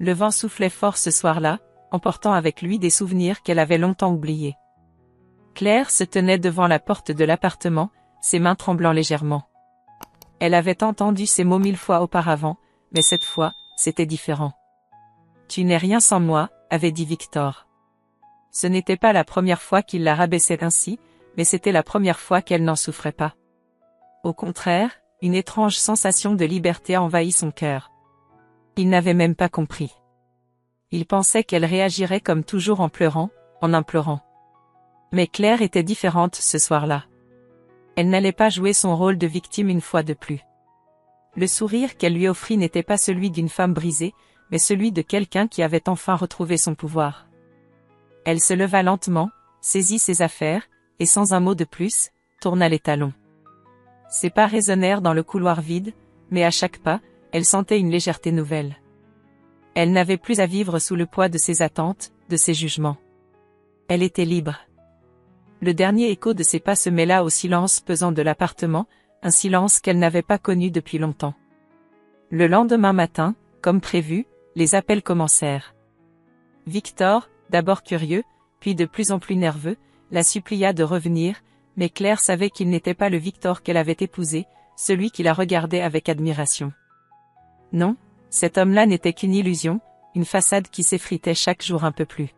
Le vent soufflait fort ce soir-là, emportant avec lui des souvenirs qu'elle avait longtemps oubliés. Claire se tenait devant la porte de l'appartement, ses mains tremblant légèrement. Elle avait entendu ces mots 1000 fois auparavant, mais cette fois, c'était différent. « Tu n'es rien sans moi », avait dit Victor. Ce n'était pas la première fois qu'il la rabaissait ainsi, mais c'était la première fois qu'elle n'en souffrait pas. Au contraire, une étrange sensation de liberté envahit son cœur. Il n'avait même pas compris. Il pensait qu'elle réagirait comme toujours en pleurant, en implorant. Mais Claire était différente ce soir-là. Elle n'allait pas jouer son rôle de victime une fois de plus. Le sourire qu'elle lui offrit n'était pas celui d'une femme brisée, mais celui de quelqu'un qui avait enfin retrouvé son pouvoir. Elle se leva lentement, saisit ses affaires, et sans un mot de plus, tourna les talons. Ses pas résonnèrent dans le couloir vide, mais à chaque pas, elle sentait une légèreté nouvelle. Elle n'avait plus à vivre sous le poids de ses attentes, de ses jugements. Elle était libre. Le dernier écho de ses pas se mêla au silence pesant de l'appartement, un silence qu'elle n'avait pas connu depuis longtemps. Le lendemain matin, comme prévu, les appels commencèrent. Victor, d'abord curieux, puis de plus en plus nerveux, la supplia de revenir, mais Claire savait qu'il n'était pas le Victor qu'elle avait épousé, celui qui la regardait avec admiration. Non, cet homme-là n'était qu'une illusion, une façade qui s'effritait chaque jour un peu plus.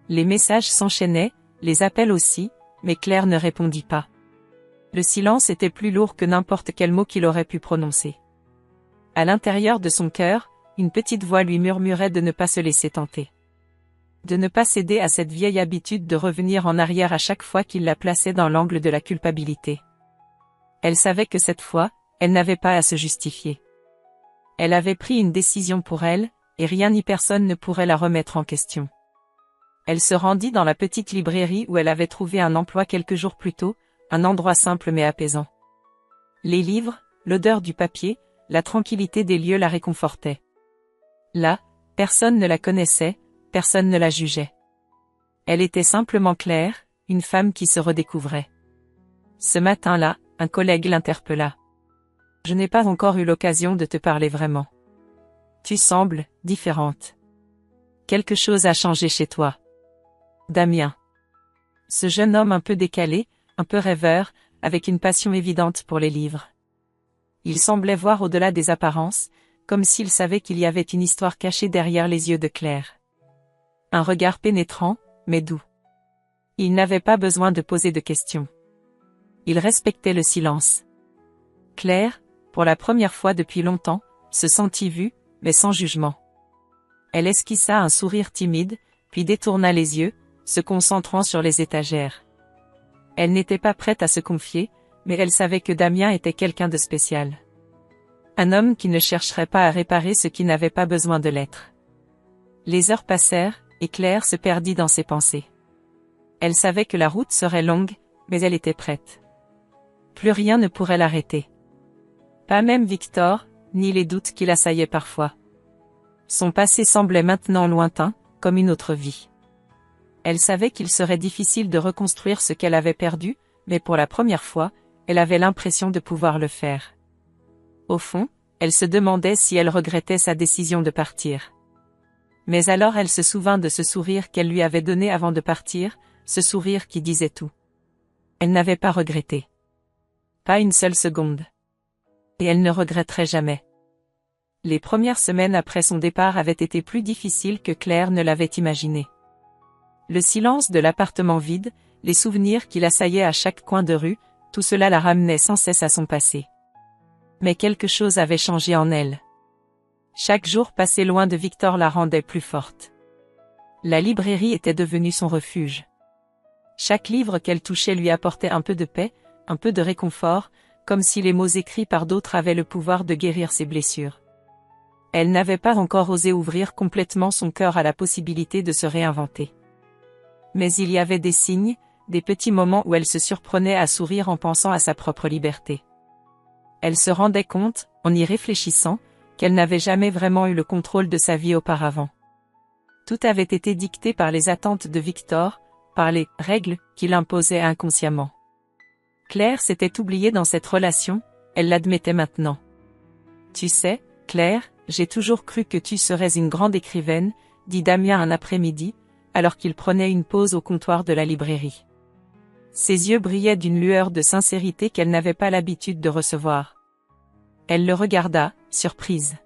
Les messages s'enchaînaient, les appels aussi, mais Claire ne répondit pas. Le silence était plus lourd que n'importe quel mot qu'il aurait pu prononcer. À l'intérieur de son cœur, une petite voix lui murmurait de ne pas se laisser tenter. De ne pas céder à cette vieille habitude de revenir en arrière à chaque fois qu'il la plaçait dans l'angle de la culpabilité. Elle savait que cette fois, elle n'avait pas à se justifier. Elle avait pris une décision pour elle, et rien ni personne ne pourrait la remettre en question. Elle se rendit dans la petite librairie où elle avait trouvé un emploi quelques jours plus tôt, un endroit simple mais apaisant. Les livres, l'odeur du papier, la tranquillité des lieux la réconfortaient. Là, personne ne la connaissait, personne ne la jugeait. Elle était simplement Claire, une femme qui se redécouvrait. Ce matin-là, un collègue l'interpella. « Je n'ai pas encore eu l'occasion de te parler vraiment. Tu sembles différente. Quelque chose a changé chez toi. » Damien. Ce jeune homme un peu décalé, un peu rêveur, avec une passion évidente pour les livres. Il semblait voir au-delà des apparences, comme s'il savait qu'il y avait une histoire cachée derrière les yeux de Claire. Un regard pénétrant, mais doux. Il n'avait pas besoin de poser de questions. Il respectait le silence. Claire, pour la première fois depuis longtemps, se sentit vue, mais sans jugement. Elle esquissa un sourire timide, puis détourna les yeux, se concentrant sur les étagères. Elle n'était pas prête à se confier, mais elle savait que Damien était quelqu'un de spécial. Un homme qui ne chercherait pas à réparer ce qui n'avait pas besoin de l'être. Les heures passèrent, et Claire se perdit dans ses pensées. Elle savait que la route serait longue, mais elle était prête. Plus rien ne pourrait l'arrêter. Pas même Victor, ni les doutes qui l'assaillaient parfois. Son passé semblait maintenant lointain, comme une autre vie. Elle savait qu'il serait difficile de reconstruire ce qu'elle avait perdu, mais pour la première fois, elle avait l'impression de pouvoir le faire. Au fond, elle se demandait si elle regrettait sa décision de partir. Mais alors elle se souvint de ce sourire qu'elle lui avait donné avant de partir, ce sourire qui disait tout. Elle n'avait pas regretté. Pas une seule seconde. Et elle ne regretterait jamais. Les premières semaines après son départ avaient été plus difficiles que Claire ne l'avait imaginé. Le silence de l'appartement vide, les souvenirs qui l'assaillaient à chaque coin de rue, tout cela la ramenait sans cesse à son passé. Mais quelque chose avait changé en elle. Chaque jour passé loin de Victor la rendait plus forte. La librairie était devenue son refuge. Chaque livre qu'elle touchait lui apportait un peu de paix, un peu de réconfort, comme si les mots écrits par d'autres avaient le pouvoir de guérir ses blessures. Elle n'avait pas encore osé ouvrir complètement son cœur à la possibilité de se réinventer. Mais il y avait des signes, des petits moments où elle se surprenait à sourire en pensant à sa propre liberté. Elle se rendait compte, en y réfléchissant, qu'elle n'avait jamais vraiment eu le contrôle de sa vie auparavant. Tout avait été dicté par les attentes de Victor, par les règles qu'il imposait inconsciemment. Claire s'était oubliée dans cette relation, elle l'admettait maintenant. « Tu sais, Claire, J'ai toujours cru que tu serais une grande écrivaine, dit Damien un après-midi, alors qu'il prenait une pause au comptoir de la librairie. Ses yeux brillaient d'une lueur de sincérité qu'elle n'avait pas l'habitude de recevoir. Elle le regarda, surprise.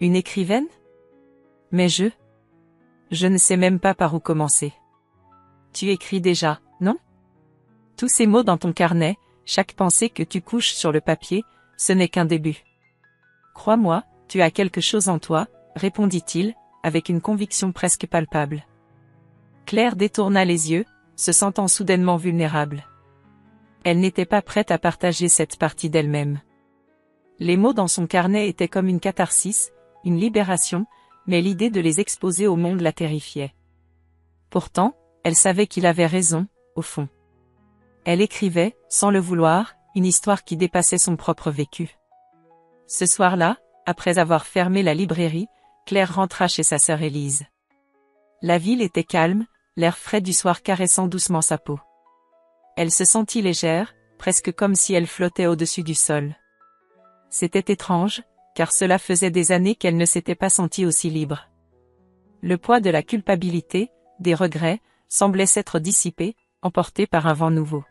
Une écrivaine? Mais je ne sais même pas par où commencer. Tu écris déjà, non? Tous ces mots dans ton carnet, chaque pensée que tu couches sur le papier, ce n'est qu'un début. Crois-moi, tu as quelque chose en toi, répondit-il, avec une conviction presque palpable. Claire détourna les yeux, se sentant soudainement vulnérable. Elle n'était pas prête à partager cette partie d'elle-même. Les mots dans son carnet étaient comme une catharsis, une libération, mais l'idée de les exposer au monde la terrifiait. Pourtant, elle savait qu'il avait raison, au fond. Elle écrivait, sans le vouloir, une histoire qui dépassait son propre vécu. Ce soir-là, après avoir fermé la librairie, Claire rentra chez sa sœur Élise. La ville était calme, l'air frais du soir caressant doucement sa peau. Elle se sentit légère, presque comme si elle flottait au-dessus du sol. C'était étrange, car cela faisait des années qu'elle ne s'était pas sentie aussi libre. Le poids de la culpabilité, des regrets, semblait s'être dissipé, emporté par un vent nouveau.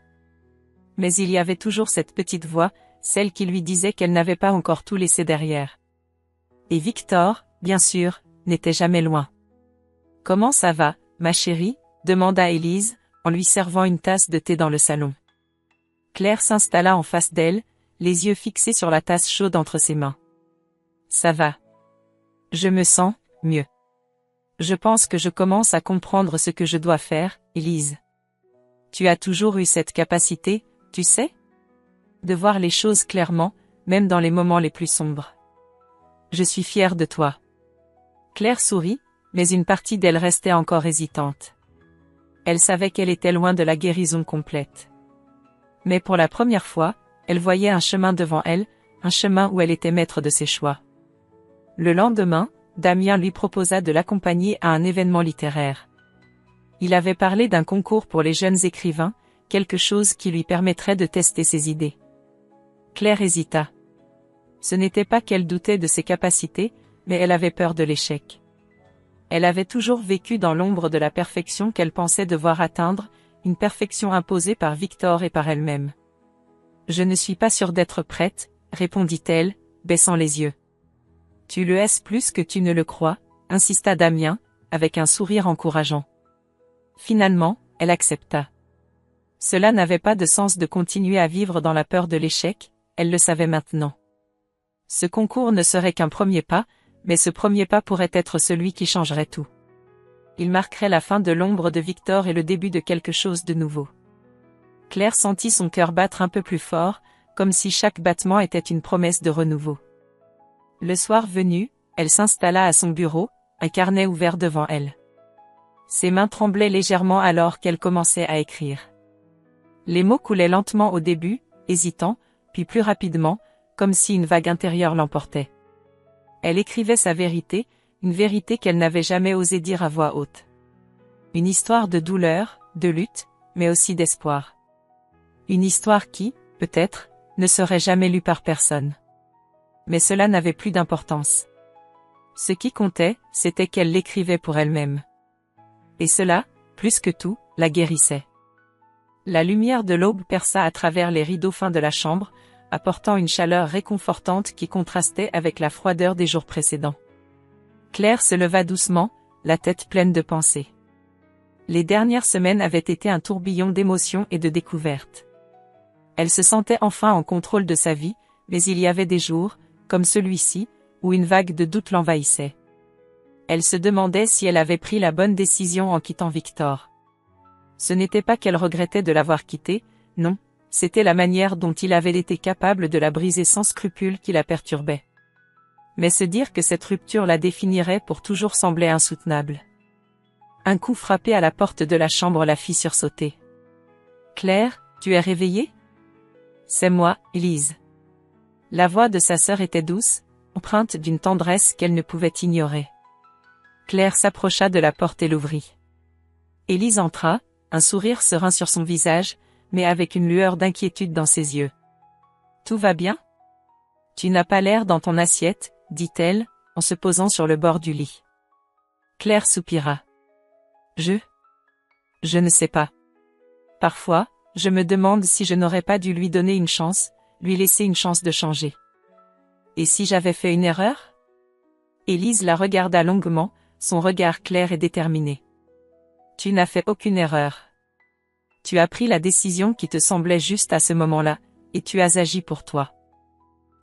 Mais il y avait toujours cette petite voix, celle qui lui disait qu'elle n'avait pas encore tout laissé derrière. Et Victor, bien sûr, n'était jamais loin. « Comment ça va, ma chérie ?» demanda Élise, en lui servant une tasse de thé dans le salon. Claire s'installa en face d'elle, les yeux fixés sur la tasse chaude entre ses mains. « Ça va. Je me sens mieux. Je pense que je commence à comprendre ce que je dois faire, Élise. Tu as toujours eu cette capacité, tu sais? De voir les choses clairement, même dans les moments les plus sombres. Je suis fière de toi. » Claire sourit, mais une partie d'elle restait encore hésitante. Elle savait qu'elle était loin de la guérison complète. Mais pour la première fois, elle voyait un chemin devant elle, un chemin où elle était maître de ses choix. Le lendemain, Damien lui proposa de l'accompagner à un événement littéraire. Il avait parlé d'un concours pour les jeunes écrivains, quelque chose qui lui permettrait de tester ses idées. Claire hésita. Ce n'était pas qu'elle doutait de ses capacités, mais elle avait peur de l'échec. Elle avait toujours vécu dans l'ombre de la perfection qu'elle pensait devoir atteindre, une perfection imposée par Victor et par elle-même. « Je ne suis pas sûre d'être prête, » répondit-elle, baissant les yeux. « Tu le es plus que tu ne le crois, » insista Damien, avec un sourire encourageant. Finalement, elle accepta. Cela n'avait pas de sens de continuer à vivre dans la peur de l'échec, elle le savait maintenant. Ce concours ne serait qu'un premier pas, mais ce premier pas pourrait être celui qui changerait tout. Il marquerait la fin de l'ombre de Victor et le début de quelque chose de nouveau. Claire sentit son cœur battre un peu plus fort, comme si chaque battement était une promesse de renouveau. Le soir venu, elle s'installa à son bureau, un carnet ouvert devant elle. Ses mains tremblaient légèrement alors qu'elle commençait à écrire. Les mots coulaient lentement au début, hésitants, puis plus rapidement, comme si une vague intérieure l'emportait. Elle écrivait sa vérité, une vérité qu'elle n'avait jamais osé dire à voix haute. Une histoire de douleur, de lutte, mais aussi d'espoir. Une histoire qui, peut-être, ne serait jamais lue par personne. Mais cela n'avait plus d'importance. Ce qui comptait, c'était qu'elle l'écrivait pour elle-même. Et cela, plus que tout, la guérissait. La lumière de l'aube perça à travers les rideaux fins de la chambre, apportant une chaleur réconfortante qui contrastait avec la froideur des jours précédents. Claire se leva doucement, la tête pleine de pensées. Les dernières semaines avaient été un tourbillon d'émotions et de découvertes. Elle se sentait enfin en contrôle de sa vie, mais il y avait des jours, comme celui-ci, où une vague de doute l'envahissait. Elle se demandait si elle avait pris la bonne décision en quittant Victor. Ce n'était pas qu'elle regrettait de l'avoir quitté, non. C'était la manière dont il avait été capable de la briser sans scrupule qui la perturbait. Mais se dire que cette rupture la définirait pour toujours semblait insoutenable. Un coup frappé à la porte de la chambre la fit sursauter. « Claire, tu es réveillée ? » « C'est moi, Élise. » La voix de sa sœur était douce, empreinte d'une tendresse qu'elle ne pouvait ignorer. Claire s'approcha de la porte et l'ouvrit. Élise entra, un sourire serein sur son visage, mais avec une lueur d'inquiétude dans ses yeux. « Tout va bien ? Tu n'as pas l'air dans ton assiette, dit-elle, en se posant sur le bord du lit. Claire soupira. Je ne sais pas. Parfois, je me demande si je n'aurais pas dû lui donner une chance, lui laisser une chance de changer. Et si j'avais fait une erreur? Élise la regarda longuement, son regard clair et déterminé. Tu n'as fait aucune erreur. Tu as pris la décision qui te semblait juste à ce moment-là, et tu as agi pour toi.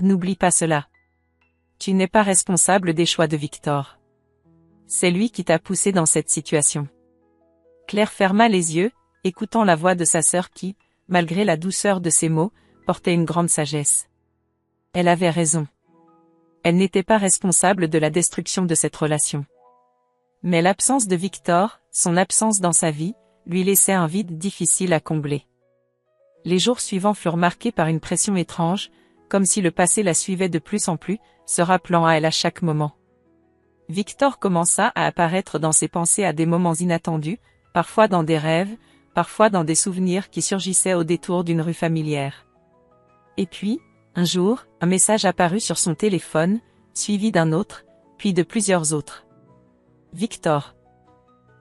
N'oublie pas cela. Tu n'es pas responsable des choix de Victor. C'est lui qui t'a poussé dans cette situation. Claire ferma les yeux, écoutant la voix de sa sœur qui, malgré la douceur de ses mots, portait une grande sagesse. Elle avait raison. Elle n'était pas responsable de la destruction de cette relation. Mais l'absence de Victor, son absence dans sa vie, lui laissait un vide difficile à combler. Les jours suivants furent marqués par une pression étrange, comme si le passé la suivait de plus en plus, se rappelant à elle à chaque moment. Victor commença à apparaître dans ses pensées à des moments inattendus, parfois dans des rêves, parfois dans des souvenirs qui surgissaient au détour d'une rue familière. Et puis, un jour, un message apparut sur son téléphone, suivi d'un autre, puis de plusieurs autres. Victor.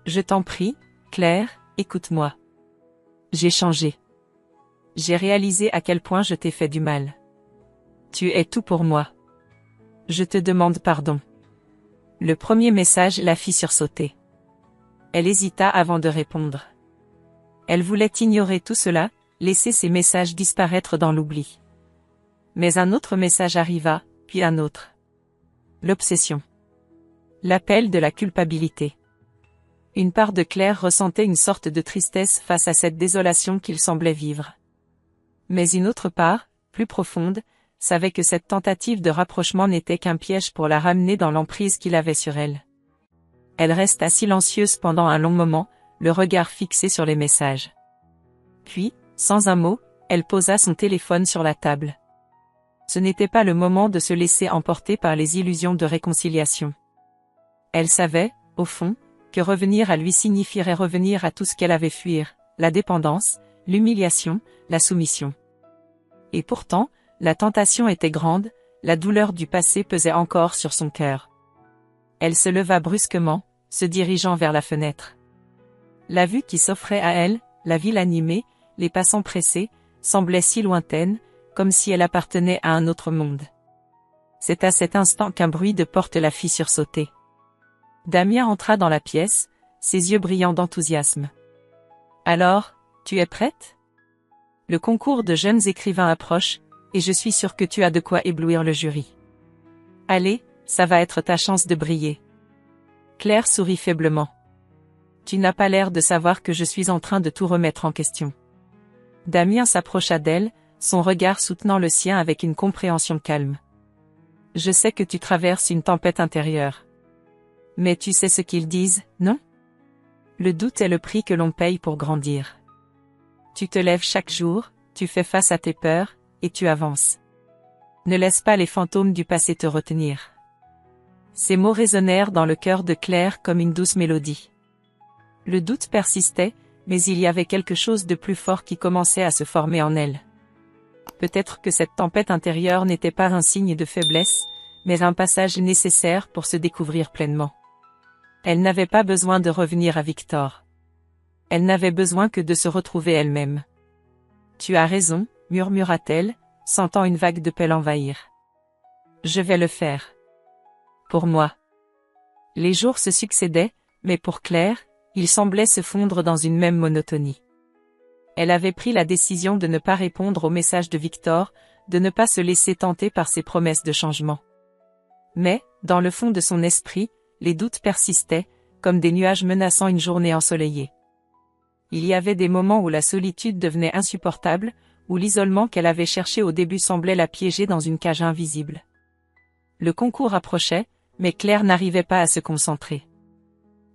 Je t'en prie, Claire, écoute-moi. J'ai changé. J'ai réalisé à quel point je t'ai fait du mal. Tu es tout pour moi. Je te demande pardon. Le premier message la fit sursauter. Elle hésita avant de répondre. Elle voulait ignorer tout cela, laisser ces messages disparaître dans l'oubli. Mais un autre message arriva, puis un autre. L'obsession. L'appel de la culpabilité. Une part de Claire ressentait une sorte de tristesse face à cette désolation qu'il semblait vivre. Mais une autre part, plus profonde, savait que cette tentative de rapprochement n'était qu'un piège pour la ramener dans l'emprise qu'il avait sur elle. Elle resta silencieuse pendant un long moment, le regard fixé sur les messages. Puis, sans un mot, elle posa son téléphone sur la table. Ce n'était pas le moment de se laisser emporter par les illusions de réconciliation. Elle savait, au fond, que revenir à lui signifierait revenir à tout ce qu'elle avait fuir, la dépendance, l'humiliation, la soumission. Et pourtant, la tentation était grande, la douleur du passé pesait encore sur son cœur. Elle se leva brusquement, se dirigeant vers la fenêtre. La vue qui s'offrait à elle, la ville animée, les passants pressés, semblait si lointaine, comme si elle appartenait à un autre monde. C'est à cet instant qu'un bruit de porte la fit sursauter. Damien entra dans la pièce, ses yeux brillants d'enthousiasme. « Alors, tu es prête ? Le concours de jeunes écrivains approche, et je suis sûre que tu as de quoi éblouir le jury. Allez, ça va être ta chance de briller. » Claire sourit faiblement. « Tu n'as pas l'air de savoir que je suis en train de tout remettre en question. » Damien s'approcha d'elle, son regard soutenant le sien avec une compréhension calme. « Je sais que tu traverses une tempête intérieure. Mais tu sais ce qu'ils disent, non? Le doute est le prix que l'on paye pour grandir. Tu te lèves chaque jour, tu fais face à tes peurs, et tu avances. Ne laisse pas les fantômes du passé te retenir. » Ces mots résonnèrent dans le cœur de Claire comme une douce mélodie. Le doute persistait, mais il y avait quelque chose de plus fort qui commençait à se former en elle. Peut-être que cette tempête intérieure n'était pas un signe de faiblesse, mais un passage nécessaire pour se découvrir pleinement. Elle n'avait pas besoin de revenir à Victor. Elle n'avait besoin que de se retrouver elle-même. « Tu as raison, » murmura-t-elle, sentant une vague de paix l'envahir. « Je vais le faire. Pour moi. » Les jours se succédaient, mais pour Claire, ils semblaient se fondre dans une même monotonie. Elle avait pris la décision de ne pas répondre au message de Victor, de ne pas se laisser tenter par ses promesses de changement. Mais, dans le fond de son esprit, les doutes persistaient, comme des nuages menaçant une journée ensoleillée. Il y avait des moments où la solitude devenait insupportable, où l'isolement qu'elle avait cherché au début semblait la piéger dans une cage invisible. Le concours approchait, mais Claire n'arrivait pas à se concentrer.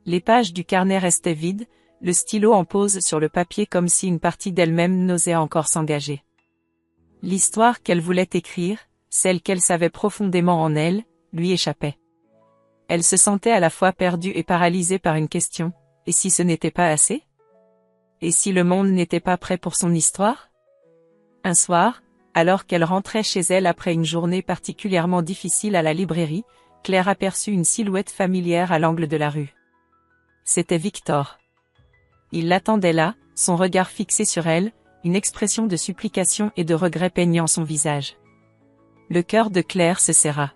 Les pages du carnet restaient vides, le stylo en pose sur le papier comme si une partie d'elle-même n'osait encore s'engager. L'histoire qu'elle voulait écrire, celle qu'elle savait profondément en elle, lui échappait. Elle se sentait à la fois perdue et paralysée par une question, et si ce n'était pas assez? Et si le monde n'était pas prêt pour son histoire? Un soir, alors qu'elle rentrait chez elle après une journée particulièrement difficile à la librairie, Claire aperçut une silhouette familière à l'angle de la rue. C'était Victor. Il l'attendait là, son regard fixé sur elle, une expression de supplication et de regret peignant son visage. Le cœur de Claire se serra.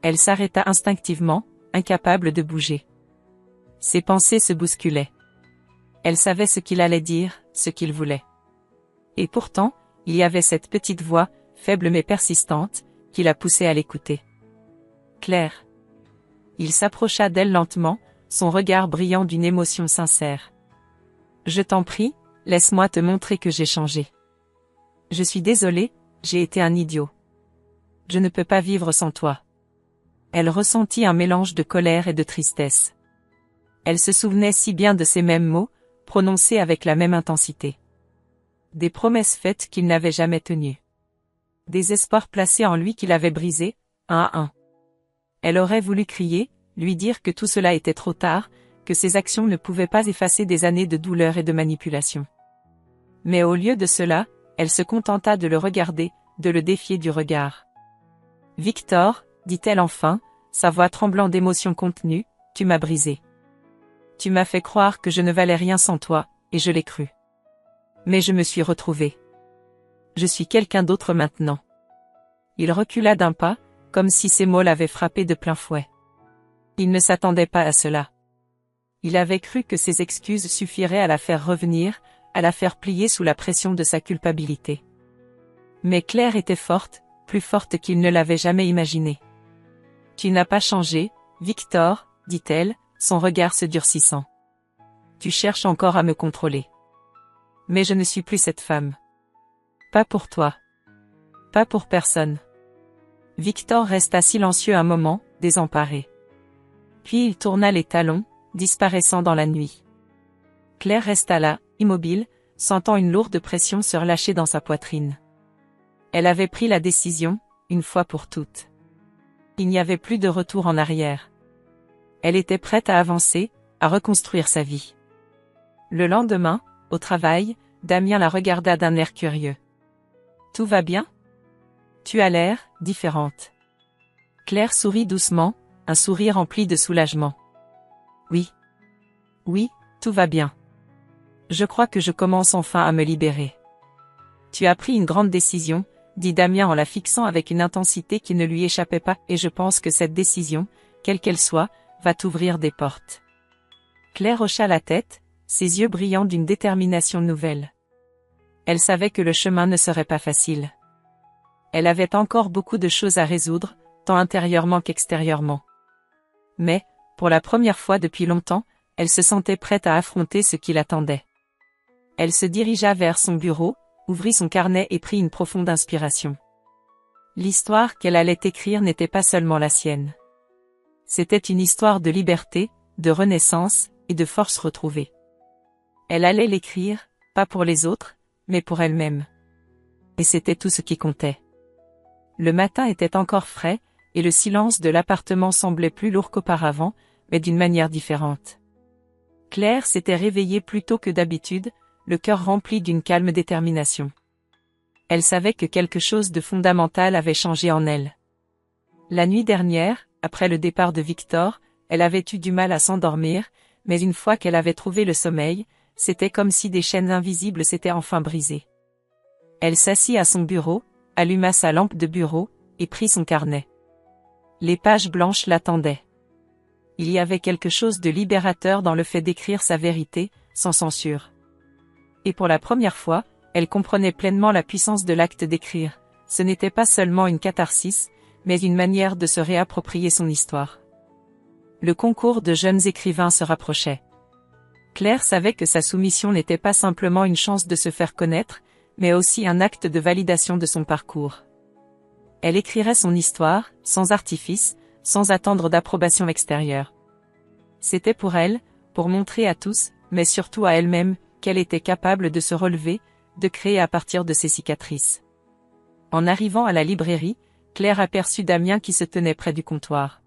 Elle s'arrêta instinctivement, incapable de bouger. Ses pensées se bousculaient. Elle savait ce qu'il allait dire, ce qu'il voulait. Et pourtant, il y avait cette petite voix, faible mais persistante, qui la poussait à l'écouter. Claire. Il s'approcha d'elle lentement, son regard brillant d'une émotion sincère. Je t'en prie, laisse-moi te montrer que j'ai changé. Je suis désolée, j'ai été un idiot. Je ne peux pas vivre sans toi. Elle ressentit un mélange de colère et de tristesse. Elle se souvenait si bien de ces mêmes mots, prononcés avec la même intensité. Des promesses faites qu'il n'avait jamais tenues. Des espoirs placés en lui qu'il avait brisés, un à un. Elle aurait voulu crier, lui dire que tout cela était trop tard, que ses actions ne pouvaient pas effacer des années de douleur et de manipulation. Mais au lieu de cela, elle se contenta de le regarder, de le défier du regard. « Victor, dit-elle enfin, sa voix tremblant d'émotion contenue, tu m'as brisé. Tu m'as fait croire que je ne valais rien sans toi, et je l'ai cru. Mais je me suis retrouvée. Je suis quelqu'un d'autre maintenant. » Il recula d'un pas, comme si ces mots l'avaient frappé de plein fouet. Il ne s'attendait pas à cela. Il avait cru que ses excuses suffiraient à la faire revenir, à la faire plier sous la pression de sa culpabilité. Mais Claire était forte, plus forte qu'il ne l'avait jamais imaginé. « Tu n'as pas changé, Victor, dit-elle, son regard se durcissant. Tu cherches encore à me contrôler. Mais je ne suis plus cette femme. Pas pour toi. Pas pour personne. » Victor resta silencieux un moment, désemparé. Puis il tourna les talons, disparaissant dans la nuit. Claire resta là, immobile, sentant une lourde pression se relâcher dans sa poitrine. Elle avait pris la décision, une fois pour toutes. Il n'y avait plus de retour en arrière. Elle était prête à avancer, à reconstruire sa vie. Le lendemain, au travail, Damien la regarda d'un air curieux. « Tout va bien ? Tu as l'air différente. » Claire sourit doucement, un sourire empli de soulagement. « Oui. Oui, tout va bien. Je crois que je commence enfin à me libérer. » « Tu as pris une grande décision, » dit Damien en la fixant avec une intensité qui ne lui échappait pas, et je pense que cette décision, quelle qu'elle soit, va t'ouvrir des portes. Claire hocha la tête, ses yeux brillants d'une détermination nouvelle. Elle savait que le chemin ne serait pas facile. Elle avait encore beaucoup de choses à résoudre, tant intérieurement qu'extérieurement. Mais, pour la première fois depuis longtemps, elle se sentait prête à affronter ce qui l'attendait. Elle se dirigea vers son bureau, ouvrit son carnet et prit une profonde inspiration. L'histoire qu'elle allait écrire n'était pas seulement la sienne. C'était une histoire de liberté, de renaissance, et de force retrouvée. Elle allait l'écrire, pas pour les autres, mais pour elle-même. Et c'était tout ce qui comptait. Le matin était encore frais, et le silence de l'appartement semblait plus lourd qu'auparavant, mais d'une manière différente. Claire s'était réveillée plus tôt que d'habitude, le cœur rempli d'une calme détermination. Elle savait que quelque chose de fondamental avait changé en elle. La nuit dernière, après le départ de Victor, elle avait eu du mal à s'endormir, mais une fois qu'elle avait trouvé le sommeil, c'était comme si des chaînes invisibles s'étaient enfin brisées. Elle s'assit à son bureau, alluma sa lampe de bureau, et prit son carnet. Les pages blanches l'attendaient. Il y avait quelque chose de libérateur dans le fait d'écrire sa vérité, sans censure. Et pour la première fois, elle comprenait pleinement la puissance de l'acte d'écrire. Ce n'était pas seulement une catharsis, mais une manière de se réapproprier son histoire. Le concours de jeunes écrivains se rapprochait. Claire savait que sa soumission n'était pas simplement une chance de se faire connaître, mais aussi un acte de validation de son parcours. Elle écrirait son histoire, sans artifice, sans attendre d'approbation extérieure. C'était pour elle, pour montrer à tous, mais surtout à elle-même, qu'elle était capable de se relever, de créer à partir de ses cicatrices. En arrivant à la librairie, Claire aperçut Damien qui se tenait près du comptoir.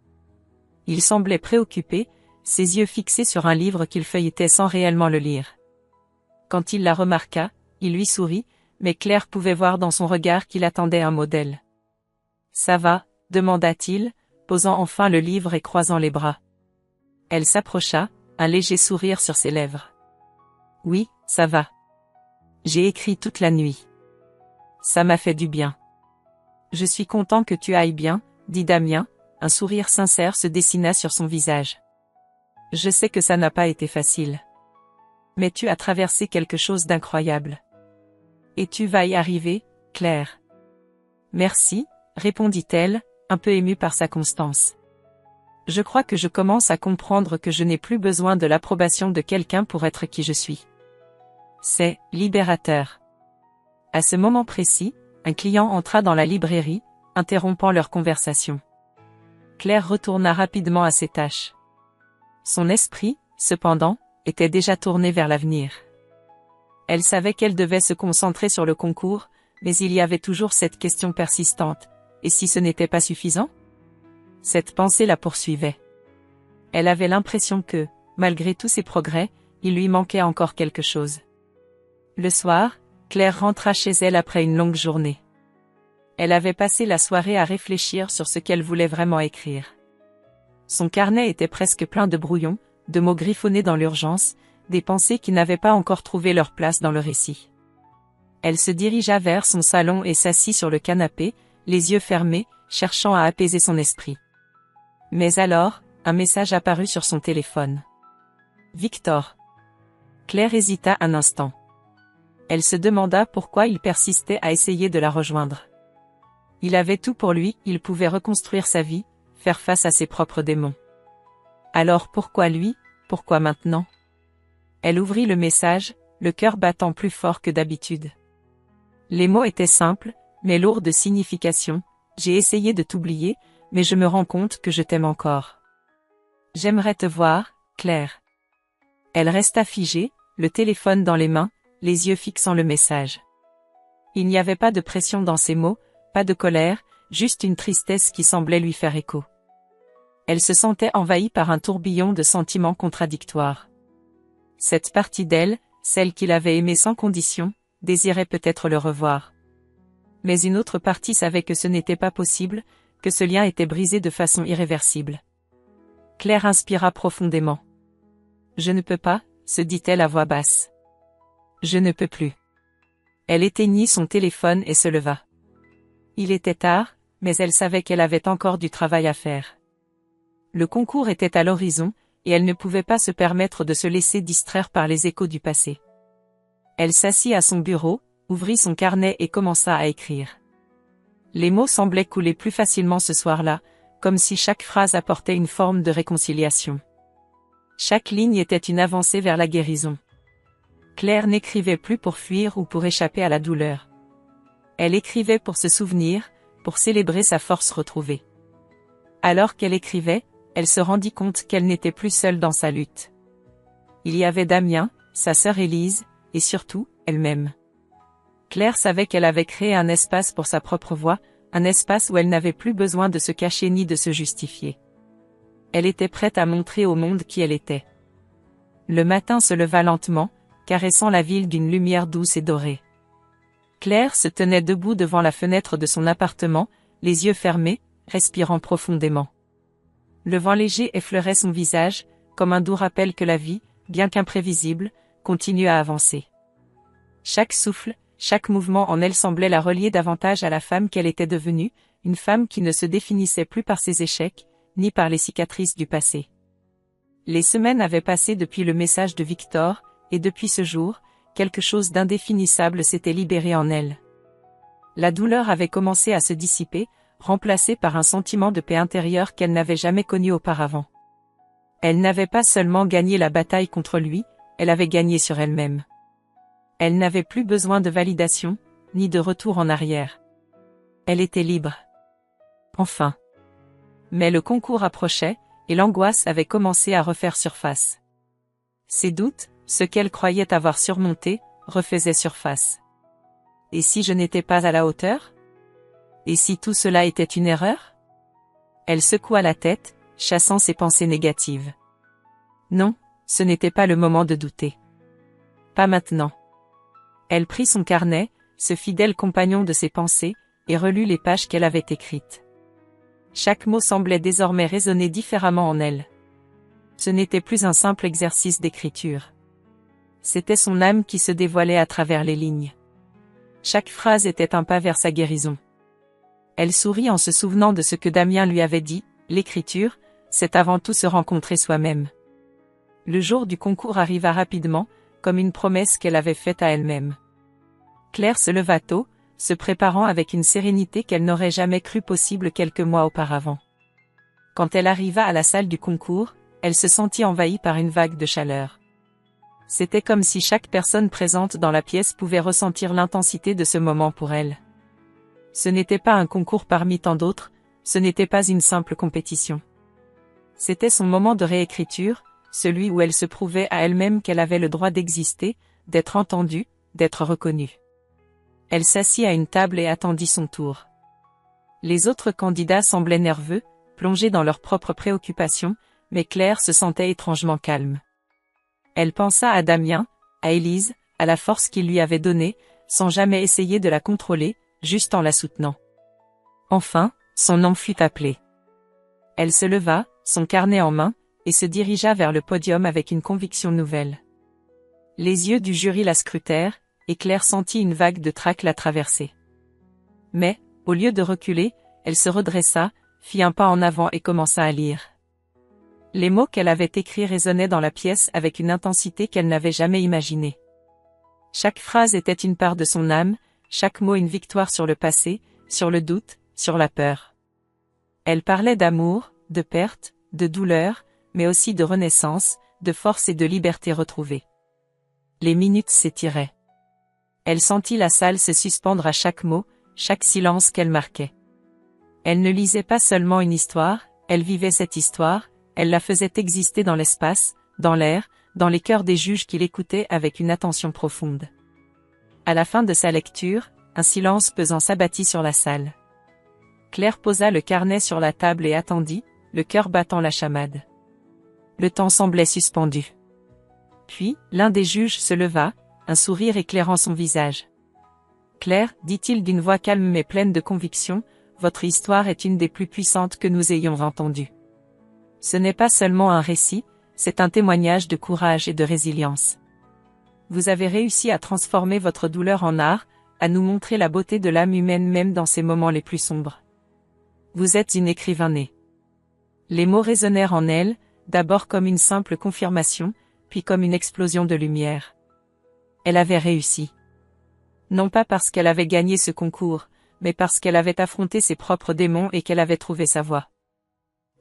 Il semblait préoccupé, ses yeux fixés sur un livre qu'il feuilletait sans réellement le lire. Quand il la remarqua, il lui sourit, mais Claire pouvait voir dans son regard qu'il attendait un mot d'elle. « Ça va ?» demanda-t-il, posant enfin le livre et croisant les bras. Elle s'approcha, un léger sourire sur ses lèvres. Oui, ça va. J'ai écrit toute la nuit. Ça m'a fait du bien. Je suis content que tu ailles bien, dit Damien, un sourire sincère se dessina sur son visage. Je sais que ça n'a pas été facile. Mais tu as traversé quelque chose d'incroyable. Et tu vas y arriver, Claire. Merci, répondit-elle, un peu émue par sa constance. Je crois que je commence à comprendre que je n'ai plus besoin de l'approbation de quelqu'un pour être qui je suis. C'est libérateur. À ce moment précis, un client entra dans la librairie, interrompant leur conversation. Claire retourna rapidement à ses tâches. Son esprit, cependant, était déjà tourné vers l'avenir. Elle savait qu'elle devait se concentrer sur le concours, mais il y avait toujours cette question persistante. Et si ce n'était pas suffisant? Cette pensée la poursuivait. Elle avait l'impression que, malgré tous ses progrès, il lui manquait encore quelque chose. Le soir, Claire rentra chez elle après une longue journée. Elle avait passé la soirée à réfléchir sur ce qu'elle voulait vraiment écrire. Son carnet était presque plein de brouillons, de mots griffonnés dans l'urgence, des pensées qui n'avaient pas encore trouvé leur place dans le récit. Elle se dirigea vers son salon et s'assit sur le canapé, les yeux fermés, cherchant à apaiser son esprit. Mais alors, un message apparut sur son téléphone. Victor. Claire hésita un instant. Elle se demanda pourquoi il persistait à essayer de la rejoindre. Il avait tout pour lui, il pouvait reconstruire sa vie, faire face à ses propres démons. Alors pourquoi lui, pourquoi maintenant? Elle ouvrit le message, le cœur battant plus fort que d'habitude. Les mots étaient simples, mais lourds de signification. J'ai essayé de t'oublier, mais je me rends compte que je t'aime encore. J'aimerais te voir, Claire. Elle resta figée, le téléphone dans les mains, les yeux fixant le message. Il n'y avait pas de pression dans ses mots, pas de colère, juste une tristesse qui semblait lui faire écho. Elle se sentait envahie par un tourbillon de sentiments contradictoires. Cette partie d'elle, celle qu'il avait aimée sans condition, désirait peut-être le revoir. Mais une autre partie savait que ce n'était pas possible, que ce lien était brisé de façon irréversible. Claire inspira profondément. Je ne peux pas, se dit-elle à voix basse. Je ne peux plus. Elle éteignit son téléphone et se leva. Il était tard, mais elle savait qu'elle avait encore du travail à faire. Le concours était à l'horizon, et elle ne pouvait pas se permettre de se laisser distraire par les échos du passé. Elle s'assit à son bureau, ouvrit son carnet et commença à écrire. Les mots semblaient couler plus facilement ce soir-là, comme si chaque phrase apportait une forme de réconciliation. Chaque ligne était une avancée vers la guérison. Claire n'écrivait plus pour fuir ou pour échapper à la douleur. Elle écrivait pour se souvenir, pour célébrer sa force retrouvée. Alors qu'elle écrivait, elle se rendit compte qu'elle n'était plus seule dans sa lutte. Il y avait Damien, sa sœur Élise, et surtout, elle-même. Claire savait qu'elle avait créé un espace pour sa propre voix, un espace où elle n'avait plus besoin de se cacher ni de se justifier. Elle était prête à montrer au monde qui elle était. Le matin se leva lentement, caressant la ville d'une lumière douce et dorée. Claire se tenait debout devant la fenêtre de son appartement, les yeux fermés, respirant profondément. Le vent léger effleurait son visage, comme un doux rappel que la vie, bien qu'imprévisible, continue à avancer. Chaque souffle, chaque mouvement en elle semblait la relier davantage à la femme qu'elle était devenue, une femme qui ne se définissait plus par ses échecs, ni par les cicatrices du passé. Les semaines avaient passé depuis le message de Victor, et depuis ce jour, quelque chose d'indéfinissable s'était libéré en elle. La douleur avait commencé à se dissiper, remplacée par un sentiment de paix intérieure qu'elle n'avait jamais connu auparavant. Elle n'avait pas seulement gagné la bataille contre lui, elle avait gagné sur elle-même. Elle n'avait plus besoin de validation, ni de retour en arrière. Elle était libre. Enfin. Mais le concours approchait, et l'angoisse avait commencé à refaire surface. Ses doutes, ce qu'elle croyait avoir surmonté, refaisaient surface. Et si je n'étais pas à la hauteur? Et si tout cela était une erreur? Elle secoua la tête, chassant ses pensées négatives. Non, ce n'était pas le moment de douter. Pas maintenant. Elle prit son carnet, ce fidèle compagnon de ses pensées, et relut les pages qu'elle avait écrites. Chaque mot semblait désormais résonner différemment en elle. Ce n'était plus un simple exercice d'écriture. C'était son âme qui se dévoilait à travers les lignes. Chaque phrase était un pas vers sa guérison. Elle sourit en se souvenant de ce que Damien lui avait dit, l'écriture, c'est avant tout se rencontrer soi-même. Le jour du concours arriva rapidement, comme une promesse qu'elle avait faite à elle-même. Claire se leva tôt, se préparant avec une sérénité qu'elle n'aurait jamais cru possible quelques mois auparavant. Quand elle arriva à la salle du concours, elle se sentit envahie par une vague de chaleur. C'était comme si chaque personne présente dans la pièce pouvait ressentir l'intensité de ce moment pour elle. Ce n'était pas un concours parmi tant d'autres, ce n'était pas une simple compétition. C'était son moment de réécriture, celui où elle se prouvait à elle-même qu'elle avait le droit d'exister, d'être entendue, d'être reconnue. Elle s'assit à une table et attendit son tour. Les autres candidats semblaient nerveux, plongés dans leurs propres préoccupations, mais Claire se sentait étrangement calme. Elle pensa à Damien, à Élise, à la force qu'il lui avait donnée, sans jamais essayer de la contrôler, juste en la soutenant. Enfin, son nom fut appelé. Elle se leva, son carnet en main, et se dirigea vers le podium avec une conviction nouvelle. Les yeux du jury la scrutèrent, et Claire sentit une vague de trac la traverser. Mais, au lieu de reculer, elle se redressa, fit un pas en avant et commença à lire. Les mots qu'elle avait écrits résonnaient dans la pièce avec une intensité qu'elle n'avait jamais imaginée. Chaque phrase était une part de son âme, chaque mot une victoire sur le passé, sur le doute, sur la peur. Elle parlait d'amour, de perte, de douleur, mais aussi de renaissance, de force et de liberté retrouvée. Les minutes s'étiraient. Elle sentit la salle se suspendre à chaque mot, chaque silence qu'elle marquait. Elle ne lisait pas seulement une histoire, elle vivait cette histoire, elle la faisait exister dans l'espace, dans l'air, dans les cœurs des juges qui l'écoutaient avec une attention profonde. À la fin de sa lecture, un silence pesant s'abattit sur la salle. Claire posa le carnet sur la table et attendit, le cœur battant la chamade. Le temps semblait suspendu. Puis, l'un des juges se leva, un sourire éclairant son visage. « Claire, dit-il d'une voix calme mais pleine de conviction, votre histoire est une des plus puissantes que nous ayons entendues. Ce n'est pas seulement un récit, c'est un témoignage de courage et de résilience. Vous avez réussi à transformer votre douleur en art, à nous montrer la beauté de l'âme humaine même dans ses moments les plus sombres. Vous êtes une écrivain née. » Les mots résonnèrent en elle, d'abord comme une simple confirmation, puis comme une explosion de lumière. Elle avait réussi. Non pas parce qu'elle avait gagné ce concours, mais parce qu'elle avait affronté ses propres démons et qu'elle avait trouvé sa voie.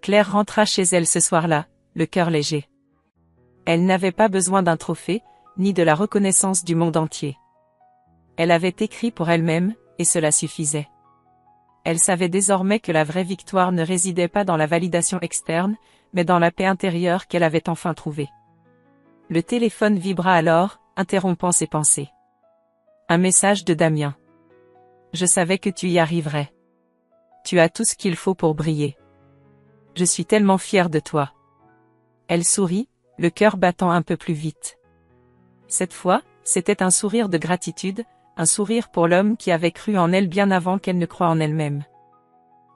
Claire rentra chez elle ce soir-là, le cœur léger. Elle n'avait pas besoin d'un trophée, ni de la reconnaissance du monde entier. Elle avait écrit pour elle-même, et cela suffisait. Elle savait désormais que la vraie victoire ne résidait pas dans la validation externe, mais dans la paix intérieure qu'elle avait enfin trouvée. Le téléphone vibra alors, interrompant ses pensées. Un message de Damien. « Je savais que tu y arriverais. Tu as tout ce qu'il faut pour briller. Je suis tellement fière de toi. » Elle sourit, le cœur battant un peu plus vite. Cette fois, c'était un sourire de gratitude, un sourire pour l'homme qui avait cru en elle bien avant qu'elle ne croie en elle-même.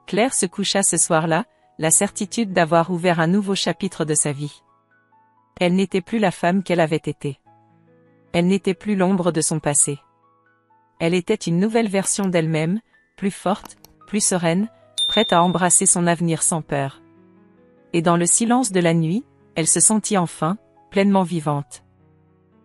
Claire se coucha ce soir-là, la certitude d'avoir ouvert un nouveau chapitre de sa vie. Elle n'était plus la femme qu'elle avait été. Elle n'était plus l'ombre de son passé. Elle était une nouvelle version d'elle-même, plus forte, plus sereine, prête à embrasser son avenir sans peur. Et dans le silence de la nuit, elle se sentit enfin, pleinement vivante.